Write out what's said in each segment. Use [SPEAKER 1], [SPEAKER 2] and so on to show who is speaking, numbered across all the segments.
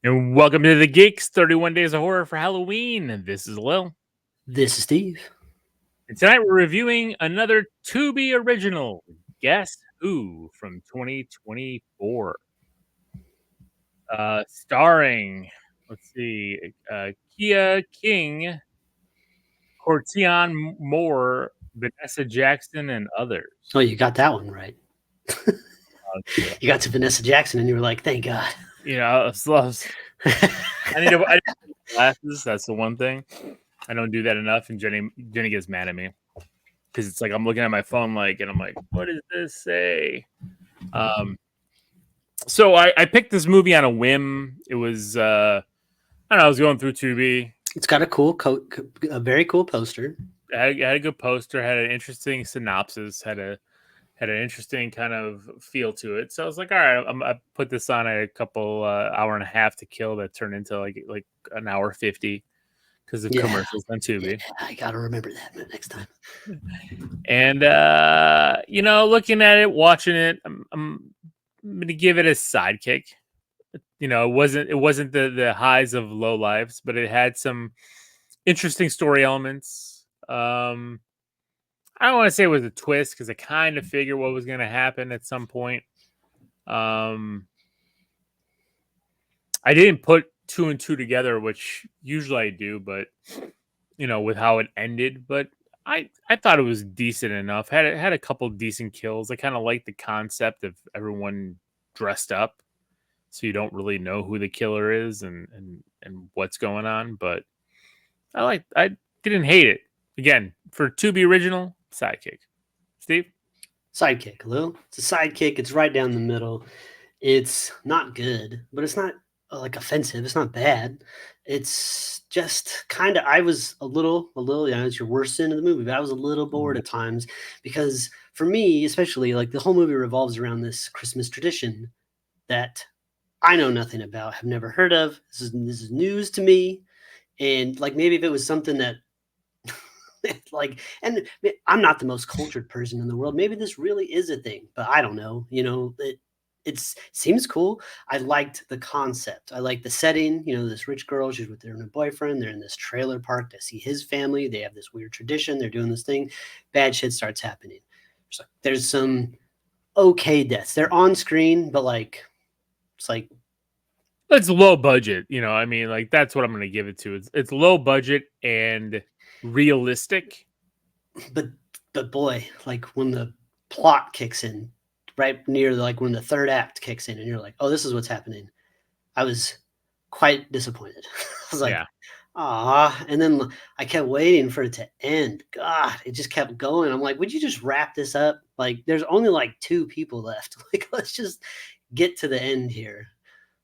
[SPEAKER 1] And welcome to the Geekz 31 Days of Horror for Halloween. This is Lil.
[SPEAKER 2] This is Steve.
[SPEAKER 1] And tonight we're reviewing another Tubi original, Guess Who from 2024. Starring, let's see, Kia King, Cortian Moore, Vanessa Jackson, and others.
[SPEAKER 2] Oh, you got that one right.
[SPEAKER 1] Yeah.
[SPEAKER 2] You got to Vanessa Jackson and you were like, thank God.
[SPEAKER 1] You know, I need glasses. That's the one thing. I don't do that enough, and Jenny gets mad at me because it's like I'm looking at my phone, and I'm like, what does this say? So I picked this movie on a whim. It was I don't know. I was going through Tubi.
[SPEAKER 2] It's got a very cool poster.
[SPEAKER 1] Had a good poster. Had an interesting synopsis. Had an interesting kind of feel to it. So I was like, all right, I put this on a couple hour and a half to kill that turned into like an hour 50 because of commercials on Tubi.
[SPEAKER 2] Yeah, I gotta remember that next time.
[SPEAKER 1] And looking at it, watching it, I'm gonna give it a sidekick. You know, it wasn't the highs of low lives, but it had some interesting story elements. I don't want to say it was a twist because I kind of figured what was going to happen at some point. I didn't put 2 and 2 together, which usually I do, but with how it ended. But I thought it was decent enough. Had a couple decent kills. I kind of liked the concept of everyone dressed up, so you don't really know who the killer is and what's going on. But I didn't hate it. Again, for Tubi original. Sidekick. Steve?
[SPEAKER 2] Sidekick, Lou. It's a sidekick. It's right down the middle. It's not good, but it's not like offensive. It's not bad. It's just kind of, I was a little, it's your worst sin of the movie, but I was a little bored at times because for me, especially, like the whole movie revolves around this Christmas tradition that I know nothing about, have never heard of. This is news to me. And like, maybe if it was something that and I'm not the most cultured person in the world. Maybe this really is a thing, but I don't know. It seems cool. I liked the concept. I like the setting. This rich girl, she's with her boyfriend. They're in this trailer park to see his family. They have this weird tradition. They're doing this thing. Bad shit starts happening. There's some okay deaths. They're on screen, but
[SPEAKER 1] it's low budget. I mean, that's what I'm going to give it to. It's low budget and realistic,
[SPEAKER 2] but boy, like when the plot kicks in right near when the third act kicks in and you're like, oh, this is what's happening, I was quite disappointed. I was like, ah. And then I kept waiting for it to end. God, it just kept going. I'm like, would you just wrap this up? Like, there's only 2 people left. Like, let's just get to the end here.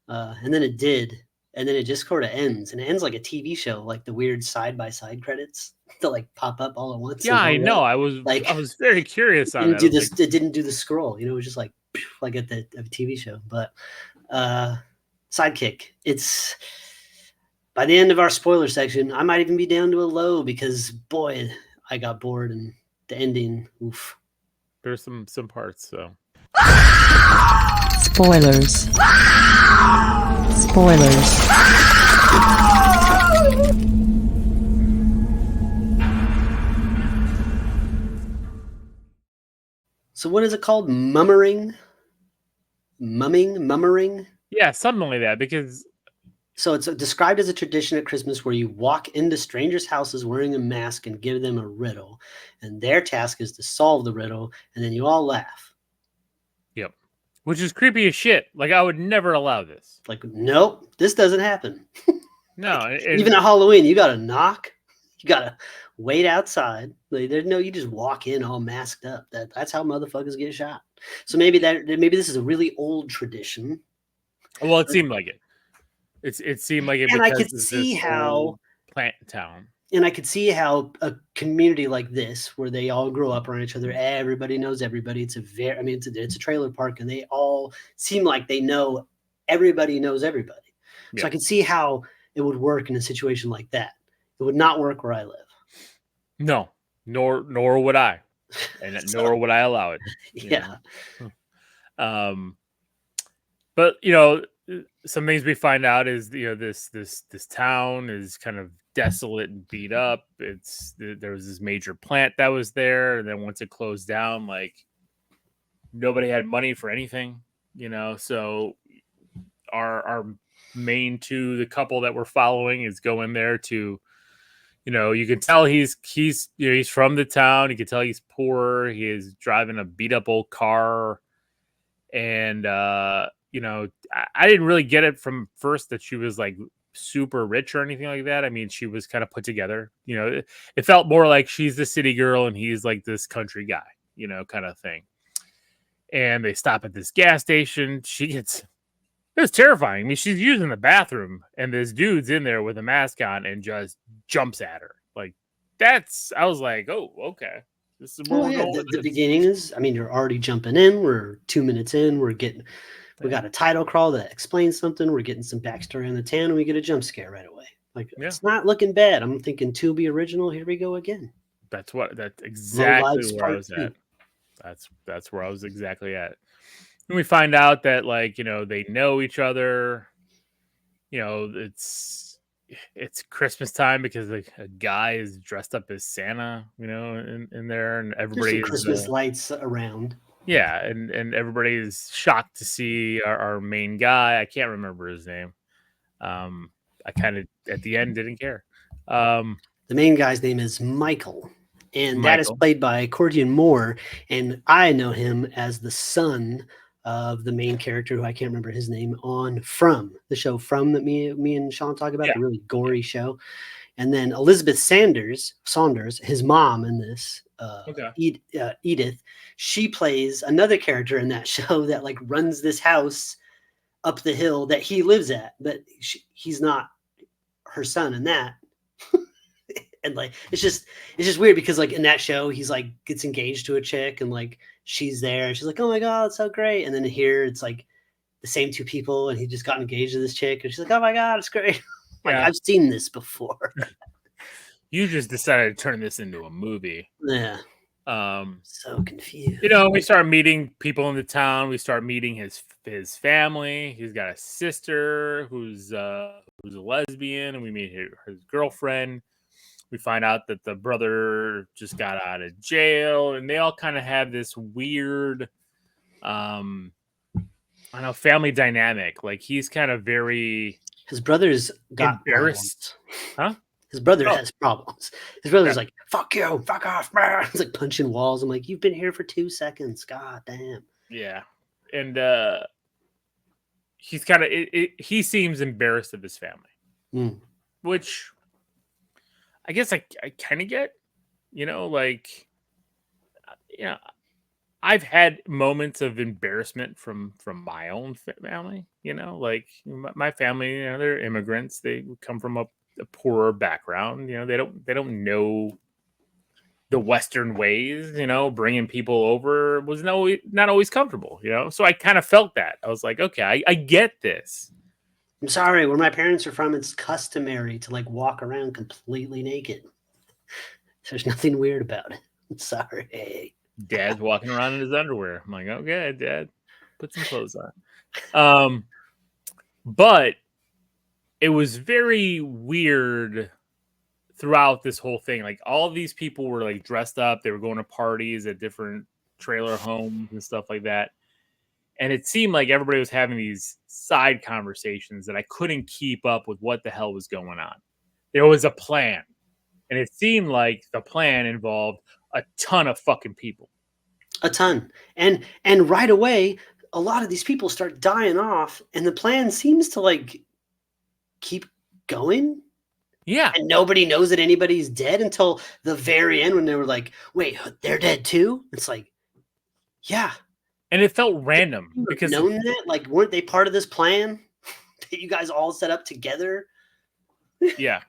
[SPEAKER 2] And then it did. And then it just sort of ends, and it ends like a TV show, like the weird side-by-side credits that pop up all at once.
[SPEAKER 1] Yeah, I know. I was very curious on that.
[SPEAKER 2] It didn't do the scroll, it was just like at the TV show. But sidekick, it's by the end of our spoiler section, I might even be down to a low because boy, I got bored and the ending. Oof.
[SPEAKER 1] There's some parts, so.
[SPEAKER 3] Spoilers.
[SPEAKER 2] So what is it called? Mummering?
[SPEAKER 1] Yeah, something like that, because...
[SPEAKER 2] So it's described as a tradition at Christmas where you walk into strangers' houses wearing a mask and give them a riddle. And their task is to solve the riddle, and then you all laugh.
[SPEAKER 1] Yep. Which is creepy as shit. Like, I would never allow this.
[SPEAKER 2] Like, nope, this doesn't happen.
[SPEAKER 1] No.
[SPEAKER 2] Even at Halloween, you got to knock. You got to wait outside. There's no, you just walk in all masked up. That's how motherfuckers get shot. So maybe this is a really old tradition.
[SPEAKER 1] Well, it seemed like it. It seemed like it,
[SPEAKER 2] and I could see how
[SPEAKER 1] plant town.
[SPEAKER 2] And I could see how a community like this, where they all grow up around each other, everybody knows everybody. It's a trailer park, and they all seem like they know everybody knows everybody. Yeah. So I could see how it would work in a situation like that. It would not work where I live.
[SPEAKER 1] No, nor would I, and nor would I allow it.
[SPEAKER 2] Yeah.
[SPEAKER 1] But some things we find out is this town is kind of desolate and beat up. There was this major plant that was there, and then once it closed down, like nobody had money for anything, So our main two, the couple that we're following, is going there to, you can tell he's he's from the town. You can tell he's poor. He is driving a beat up old car, and I didn't really get it from first that she was like super rich or anything like that. I mean, she was kind of put together. It felt more like she's the city girl and he's like this country guy, kind of thing. And they stop at this gas station. It was terrifying. I mean, she's using the bathroom and this dude's in there with a mask on and just jumps at her. Like I was like, oh, okay. This is where we're going.
[SPEAKER 2] The beginning is, I mean, you're already jumping in. We're 2 minutes in. We got a title crawl that explains something. We're getting some backstory on the town, and we get a jump scare right away. Like, It's not looking bad. I'm thinking Tubi original. Here we go again.
[SPEAKER 1] That's exactly where I was at. That's where I was exactly at. And we find out that, like, they know each other. It's Christmas time because like a guy is dressed up as Santa, in there, and everybody
[SPEAKER 2] Christmas lights around.
[SPEAKER 1] Yeah, and everybody is shocked to see our main guy. I can't remember his name. I kind of at the end didn't care.
[SPEAKER 2] The main guy's name is Michael, and that is played by Cordian Moore, and I know him as the son of the main character, who I can't remember his name, on From, the show From that me and Sean talk about, the really gory show. And then Elizabeth Saunders, his mom in this, Edith, she plays another character in that show that like runs this house up the hill that he lives at, but he's not her son in that. And like it's just weird because like in that show he's like gets engaged to a chick and like she's there and she's like, oh my god, it's so great. And then here it's like the same two people and he just got engaged to this chick and she's like, oh my god, it's great. Like I've seen this before.
[SPEAKER 1] You just decided to turn this into a movie.
[SPEAKER 2] Yeah. So confused.
[SPEAKER 1] We start meeting people in the town. We start meeting his family. He's got a sister who's a lesbian, and we meet his girlfriend. We find out that the brother just got out of jail, and they all kind of have this weird, family dynamic. Like he's kind of very.
[SPEAKER 2] His brother's got
[SPEAKER 1] embarrassed,
[SPEAKER 2] huh? His brother has problems. His brother's like, "Fuck you, fuck off, man!" He's like punching walls. I'm like, "You've been here for 2 seconds, god damn."
[SPEAKER 1] Yeah, and he's kind of. He seems embarrassed of his family, which. I guess I kind of get, I've had moments of embarrassment from my own family, like my family, they're immigrants. They come from a poorer background. They don't know the Western ways, bringing people over was not always comfortable, So I kind of felt that. I was like, okay, I get this.
[SPEAKER 2] I'm sorry, where my parents are from, it's customary to like walk around completely naked. There's nothing weird about it. I'm sorry.
[SPEAKER 1] Dad's walking around in his underwear. I'm like, okay, Dad, put some clothes on. But it was very weird throughout this whole thing. Like all of these people were like dressed up. They were going to parties at different trailer homes and stuff like that. And it seemed like everybody was having these side conversations that I couldn't keep up with what the hell was going on. There was a plan. And it seemed like the plan involved a ton of fucking people.
[SPEAKER 2] A ton. And right away, a lot of these people start dying off. And the plan seems to like keep going.
[SPEAKER 1] Yeah.
[SPEAKER 2] And nobody knows that anybody's dead until the very end when they were like, wait, they're dead too? It's like, yeah.
[SPEAKER 1] And it felt random because
[SPEAKER 2] known that, like, weren't they part of this plan that you guys all set up together?
[SPEAKER 1] Yeah,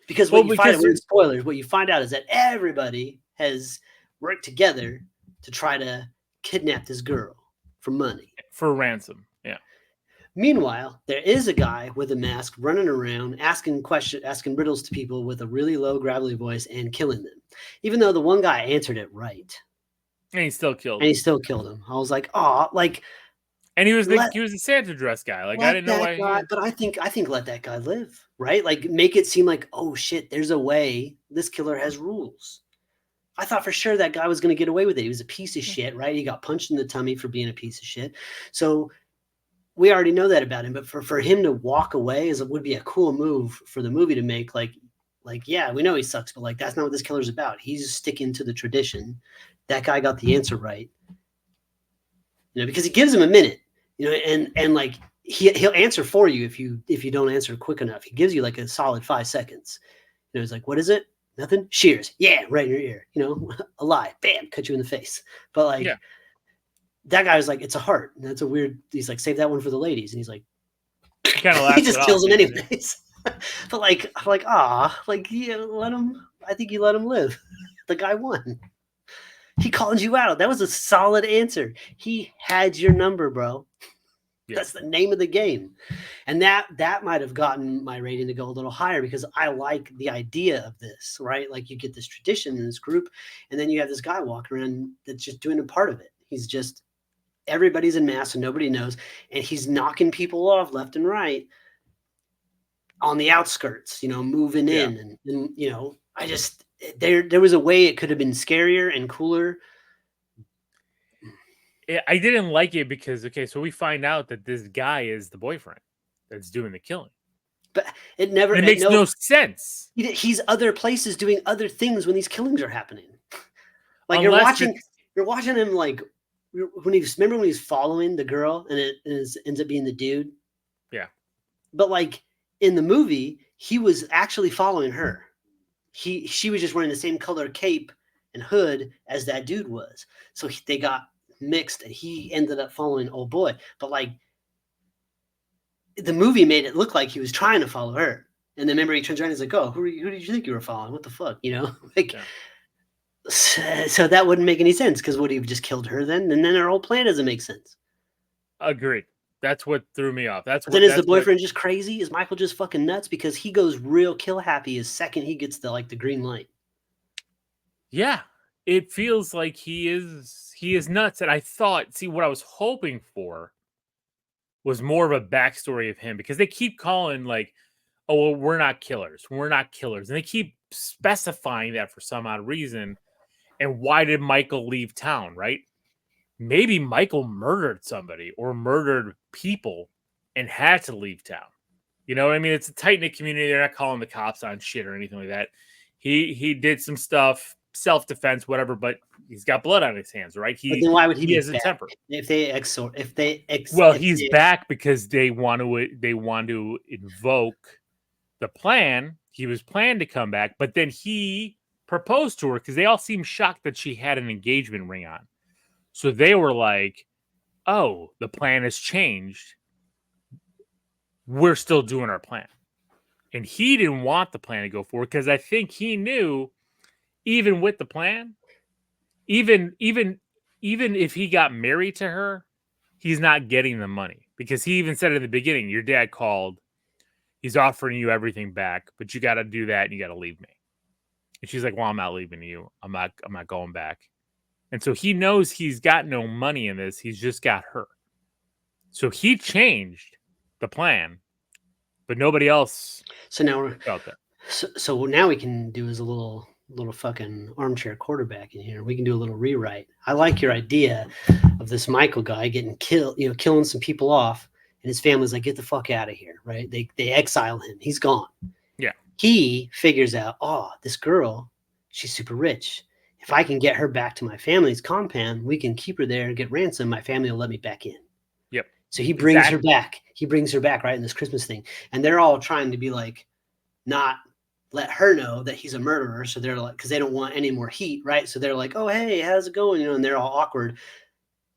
[SPEAKER 2] because what you find out, spoilers, what you find out is that everybody has worked together to try to kidnap this girl for money,
[SPEAKER 1] for ransom. Yeah.
[SPEAKER 2] Meanwhile, there is a guy with a mask running around asking riddles to people with a really low gravelly voice and killing them, even though the one guy answered it right.
[SPEAKER 1] And he still killed
[SPEAKER 2] him. I was like, oh, like
[SPEAKER 1] And he was
[SPEAKER 2] Let
[SPEAKER 1] the Santa dress guy. Like I
[SPEAKER 2] let
[SPEAKER 1] didn't know
[SPEAKER 2] that
[SPEAKER 1] why he.
[SPEAKER 2] guy, but I think let that guy live, right? Like make it seem like, oh shit, there's a way. This killer has rules. I thought for sure that guy was going to get away with it. He was a piece of shit, right? He got punched in the tummy for being a piece of shit. So we already know that about him. But for him to walk away would be a cool move for the movie to make. Like yeah, we know he sucks, but like that's not what this killer's about. He's sticking to the tradition. That guy got the answer right, because he gives him a minute, and like he'll answer for you if you don't answer quick enough. He gives you like a solid 5 seconds. He's like, what is it? Nothing? Shears. Yeah, right in your ear. A lie. Bam, cut you in the face. But like
[SPEAKER 1] Yeah,
[SPEAKER 2] that guy was like, it's a heart. And that's a weird. He's like, save that one for the ladies. And he's like,
[SPEAKER 1] he kind of
[SPEAKER 2] he
[SPEAKER 1] laughs it
[SPEAKER 2] just
[SPEAKER 1] off.
[SPEAKER 2] kills him
[SPEAKER 1] Yeah,
[SPEAKER 2] anyways. But like, I'm like, like yeah, let him. I think you let him live. The guy won. He called you out. That was a solid answer. He had your number, bro.
[SPEAKER 1] yeah.
[SPEAKER 2] That's the name of the game. And that might have gotten my rating to go a little higher because I like the idea of this, right? Like you get this tradition in this group, and then you have this guy walking around that's just doing a part of it. He's just everybody's in mass and nobody knows, and he's knocking people off left and right on the outskirts, moving
[SPEAKER 1] Yeah.
[SPEAKER 2] in, and I just there was a way it could have been scarier and cooler.
[SPEAKER 1] I didn't like it because so we find out that this guy is the boyfriend that's doing the killing.
[SPEAKER 2] But it never,
[SPEAKER 1] And it makes no sense.
[SPEAKER 2] he's other places doing other things when these killings are happening. Like you're
[SPEAKER 1] Unless
[SPEAKER 2] watching him like when he's following the girl and it ends up being the dude.
[SPEAKER 1] Yeah.
[SPEAKER 2] But like in the movie, he was actually following her. She was just wearing the same color cape and hood as that dude was. So they got mixed and he ended up following old boy. But like the movie made it look like he was trying to follow her. And then remember he turns around and he's like, oh, who did you think you were following? What the fuck? Like
[SPEAKER 1] Yeah.
[SPEAKER 2] so that wouldn't make any sense because would he have just killed her then? And then our whole plan doesn't make sense.
[SPEAKER 1] Agreed. That's what threw me off.
[SPEAKER 2] But then is the boyfriend just crazy? Is Michael just fucking nuts? Because he goes real kill happy as second he gets the green light.
[SPEAKER 1] Yeah. It feels like he is nuts. And I thought, what I was hoping for was more of a backstory of him because they keep calling like, oh, well, we're not killers. We're not killers. And they keep specifying that for some odd reason. And why did Michael leave town, right? Maybe Michael murdered somebody or murdered people and had to leave town. You know what I mean? It's a tight-knit community. They're not calling the cops on shit or anything like that. He did some stuff, self-defense, whatever, but he's got blood on his hands, right?
[SPEAKER 2] But then why would he be
[SPEAKER 1] has a
[SPEAKER 2] back?
[SPEAKER 1] temper.
[SPEAKER 2] He's
[SPEAKER 1] back because they want to invoke the plan. He was planned to come back, but then he proposed to her because they all seemed shocked that she had an engagement ring on. So they were like, oh, the plan has changed. We're still doing our plan. And he didn't want the plan to go forward because I think he knew, even with the plan, even if he got married to her, he's not getting the money. Because he even said at the beginning, your dad called. He's offering you everything back, but you got to do that and you got to leave me. And she's like, well, I'm not leaving you. I'm not going back. And so he knows he's got no money in this. He's just got her. So he changed the plan, but nobody else felt that.
[SPEAKER 2] So now we can do as a little fucking armchair quarterback in here. We can do a little rewrite. I like your idea of this Michael guy getting killed, killing some people off, and his family's like, get the fuck out of here, right? They exile him. He's gone.
[SPEAKER 1] Yeah.
[SPEAKER 2] He figures out, oh, this girl, she's super rich. If I can get her back to my family's compound, we can keep her there and get ransom. My family will let me back in.
[SPEAKER 1] Yep.
[SPEAKER 2] So he brings her back. He brings her back, right, in this Christmas thing. And they're all trying to be like, not let her know that he's a murderer. So they're like, because they don't want any more heat, right? So they're like, oh, hey, how's it going? And they're all awkward.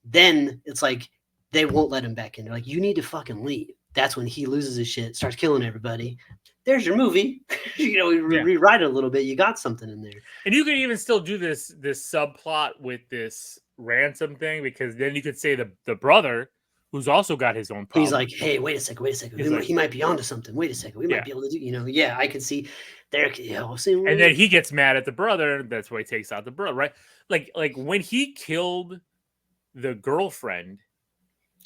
[SPEAKER 2] Then it's like, they won't let him back in. They're like, you need to fucking leave. That's when he loses his shit, starts killing everybody. There's your movie. Rewrite it a little bit. You got something in there.
[SPEAKER 1] And you can even still do this subplot with this ransom thing, because then you could say the brother, who's also got his own problem.
[SPEAKER 2] He's like, hey, wait a second. He might be onto something. Wait a second. We might be able to do, I could see there.
[SPEAKER 1] And then he gets mad at the brother. That's why he takes out the brother, right? Like when he killed the girlfriend,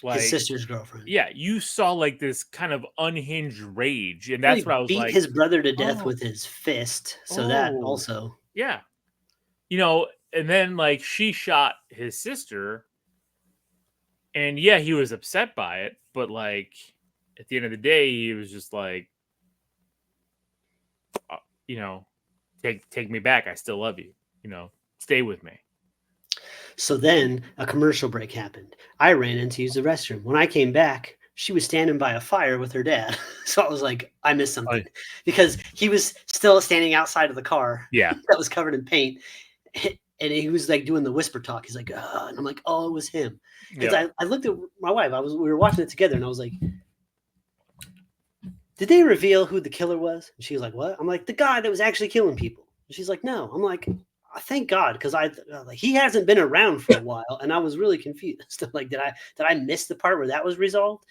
[SPEAKER 2] His
[SPEAKER 1] Like,
[SPEAKER 2] sister's girlfriend.
[SPEAKER 1] yeah, you saw like this kind of unhinged rage, and
[SPEAKER 2] Well,
[SPEAKER 1] that's
[SPEAKER 2] he
[SPEAKER 1] what I was
[SPEAKER 2] beat
[SPEAKER 1] like,
[SPEAKER 2] his brother to death
[SPEAKER 1] oh,
[SPEAKER 2] with his fist, so that
[SPEAKER 1] oh,
[SPEAKER 2] also.
[SPEAKER 1] yeah, and then like she shot his sister, and yeah, he was upset by it, but like at the end of the day, he was just like, uh, you know, take me back. I still love you. Stay with me.
[SPEAKER 2] So then a commercial break happened. I ran in to use the restroom. When I came back, she was standing by a fire with her dad. So I was like, I missed
[SPEAKER 1] Oh,
[SPEAKER 2] something because he was still standing outside of the car
[SPEAKER 1] yeah,
[SPEAKER 2] that was covered in paint. And he was like doing the whisper talk. He's like, and I'm like, oh, it was him. Because
[SPEAKER 1] yep.
[SPEAKER 2] I looked at my wife. We were watching it together, and I was like, did they reveal who the killer was? And she was like, what? I'm like, the guy that was actually killing people. And she's like, no. I'm like, thank God, because like he hasn't been around for a while, and I was really confused. Like, did I miss the part where that was resolved?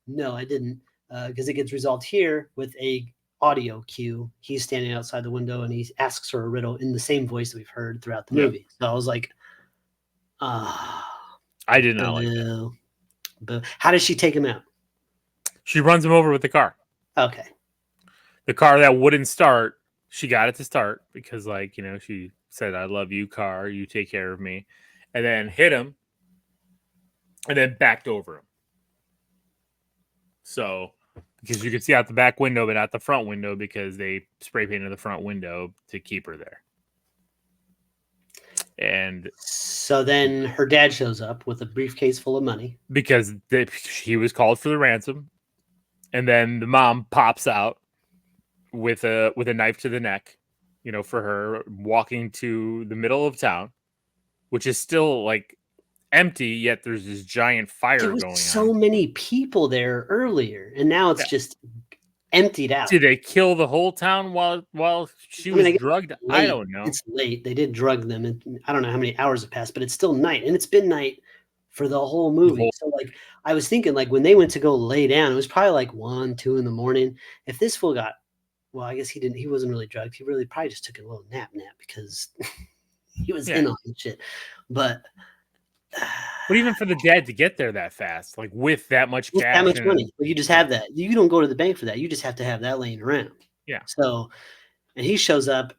[SPEAKER 2] No, I didn't, because it gets resolved here with a audio cue. He's standing outside the window and he asks her a riddle in the same voice that we've heard throughout the
[SPEAKER 1] Yep.
[SPEAKER 2] movie. So I was like, ah,
[SPEAKER 1] I did not like that.
[SPEAKER 2] boo, boo. How does she take him out?
[SPEAKER 1] She runs him over with the car.
[SPEAKER 2] Okay.
[SPEAKER 1] The car that wouldn't start, she got it to start because, like, she said, I love you, car. You take care of me. And then hit him and then backed over him. So, because you could see out the back window, but not the front window because they spray painted the front window to keep her there. And
[SPEAKER 2] so then her dad shows up with a briefcase full of money
[SPEAKER 1] because he was called for the ransom. And then the mom pops out with a knife to the neck, for her, walking to the middle of town, which is still like empty, yet there's this giant
[SPEAKER 2] There
[SPEAKER 1] fire
[SPEAKER 2] was
[SPEAKER 1] going
[SPEAKER 2] so
[SPEAKER 1] on.
[SPEAKER 2] many people there earlier, and now it's
[SPEAKER 1] Yeah.
[SPEAKER 2] just emptied out.
[SPEAKER 1] Did they kill the whole town while she
[SPEAKER 2] I mean,
[SPEAKER 1] was
[SPEAKER 2] I guess
[SPEAKER 1] drugged?
[SPEAKER 2] it's
[SPEAKER 1] I
[SPEAKER 2] late.
[SPEAKER 1] don't know.
[SPEAKER 2] It's late. They did drug them, and I don't know how many hours have passed, but it's still night, and it's been night for the whole
[SPEAKER 1] The
[SPEAKER 2] movie.
[SPEAKER 1] whole
[SPEAKER 2] So, like, I was thinking, like, when they went to go lay down, it was probably like 1, 2 in the morning. If this fool got, well, I guess he didn't. He wasn't really drugged. He really probably just took a little nap because he was
[SPEAKER 1] yeah.
[SPEAKER 2] in on the shit. But
[SPEAKER 1] But even for the dad to get there that fast, like with that much
[SPEAKER 2] with that
[SPEAKER 1] cash
[SPEAKER 2] much money,
[SPEAKER 1] and
[SPEAKER 2] well, you just
[SPEAKER 1] yeah,
[SPEAKER 2] have that. You don't go to the bank for that. You just have to have that laying around.
[SPEAKER 1] yeah,
[SPEAKER 2] So, and he shows up,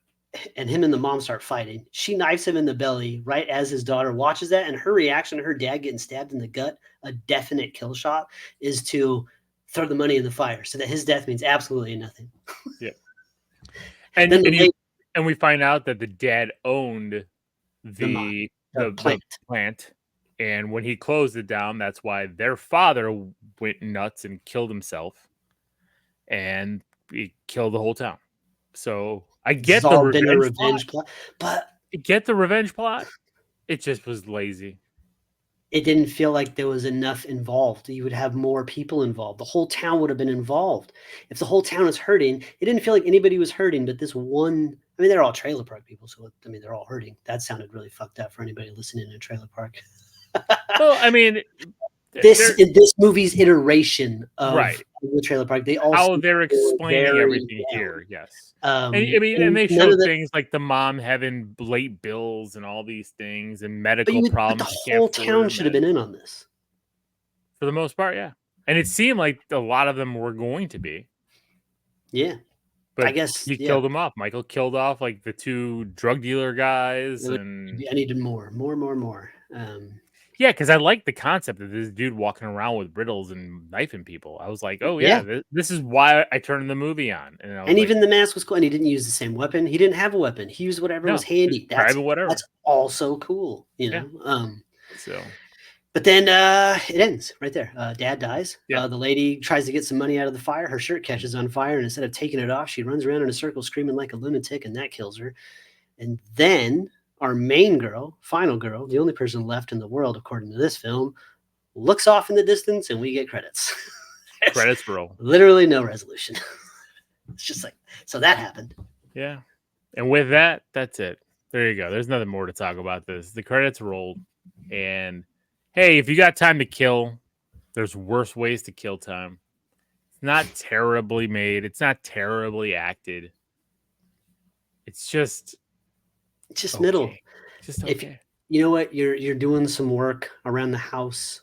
[SPEAKER 2] and him and the mom start fighting. She knifes him in the belly right as his daughter watches that, and her reaction to her dad getting stabbed in the gut, a definite kill shot, is to throw the money in the fire, so that his death means absolutely nothing.
[SPEAKER 1] yeah. And
[SPEAKER 2] Then the lady,
[SPEAKER 1] and we find out that the dad owned
[SPEAKER 2] the mom,
[SPEAKER 1] the
[SPEAKER 2] the
[SPEAKER 1] the
[SPEAKER 2] plant.
[SPEAKER 1] plant, and when he closed it down, that's why their father went nuts and killed himself, and he killed the whole town. So I
[SPEAKER 2] This has
[SPEAKER 1] get the
[SPEAKER 2] all been a
[SPEAKER 1] revenge plot.
[SPEAKER 2] revenge plot, but
[SPEAKER 1] I get the revenge plot. It just was lazy.
[SPEAKER 2] it didn't feel like there was enough involved. You would have more people involved. The whole town would have been involved. If the whole town is hurting, it didn't feel like anybody was hurting, but this one, I mean, they're all trailer park people, so I mean, they're all hurting. That sounded really fucked up for anybody listening in a trailer park.
[SPEAKER 1] Well, I mean,
[SPEAKER 2] This
[SPEAKER 1] they're
[SPEAKER 2] in this movie's iteration of
[SPEAKER 1] right.
[SPEAKER 2] the trailer park, they all
[SPEAKER 1] How
[SPEAKER 2] seem
[SPEAKER 1] they're
[SPEAKER 2] they were
[SPEAKER 1] explaining
[SPEAKER 2] very
[SPEAKER 1] everything
[SPEAKER 2] down.
[SPEAKER 1] here, yes. And I mean, and
[SPEAKER 2] And
[SPEAKER 1] they
[SPEAKER 2] none of
[SPEAKER 1] showed
[SPEAKER 2] the
[SPEAKER 1] things like the mom having late bills and all these things and medical
[SPEAKER 2] but the
[SPEAKER 1] problems. She can't
[SPEAKER 2] whole
[SPEAKER 1] afford
[SPEAKER 2] town
[SPEAKER 1] her
[SPEAKER 2] should have
[SPEAKER 1] meds.
[SPEAKER 2] been in on this.
[SPEAKER 1] For the most part, yeah. And it seemed like a lot of them were going to be,
[SPEAKER 2] Yeah, I
[SPEAKER 1] but
[SPEAKER 2] guess,
[SPEAKER 1] he
[SPEAKER 2] yeah.
[SPEAKER 1] killed them off. Michael killed off like the two drug dealer guys,
[SPEAKER 2] It was,
[SPEAKER 1] and
[SPEAKER 2] I needed more.
[SPEAKER 1] yeah, because I like the concept of this dude walking around with riddles and knifing people. I was like, oh yeah,
[SPEAKER 2] Yeah,
[SPEAKER 1] this is why I turned the movie on, and I was
[SPEAKER 2] and
[SPEAKER 1] like,
[SPEAKER 2] even the mask was cool, and he didn't use the same weapon. He didn't have a weapon. He used whatever was
[SPEAKER 1] no, just
[SPEAKER 2] handy.
[SPEAKER 1] grabbing
[SPEAKER 2] That's
[SPEAKER 1] whatever.
[SPEAKER 2] also cool, you
[SPEAKER 1] Yeah.
[SPEAKER 2] know.
[SPEAKER 1] So
[SPEAKER 2] But then it ends right there. Dad dies.
[SPEAKER 1] yeah,
[SPEAKER 2] The lady tries to get some money out of the fire. Her shirt catches on fire, and instead of taking it off, she runs around in a circle screaming like a lunatic, and that kills her. And then our main girl, final girl, the only person left in the world according to this film, looks off in the distance, and we get credits. There's
[SPEAKER 1] credits roll.
[SPEAKER 2] literally no resolution. It's just like, so that happened.
[SPEAKER 1] Yeah. And with that, that's it. There you go. There's nothing more to talk about this. The credits rolled. And hey, if you got time to kill, there's worse ways to kill time. It's not terribly made, it's not terribly acted. It's just
[SPEAKER 2] Just middle.
[SPEAKER 1] okay. Just
[SPEAKER 2] If
[SPEAKER 1] okay.
[SPEAKER 2] you know what, you're doing some work around the house,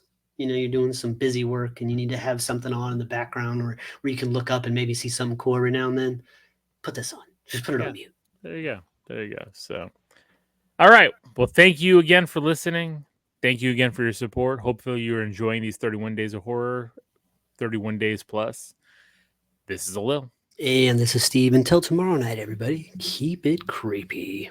[SPEAKER 2] you're doing some busy work and you need to have something on in the background, or where you can look up and maybe see something cool every now and then, put this on. Just put it on mute.
[SPEAKER 1] There you go. There you go. So, all right. Well, thank you again for listening. Thank you again for your support. Hopefully, you're enjoying these 31 days of horror, 31 days plus. This is a Lil.
[SPEAKER 2] And this is Steve. Until tomorrow night, everybody, keep it creepy.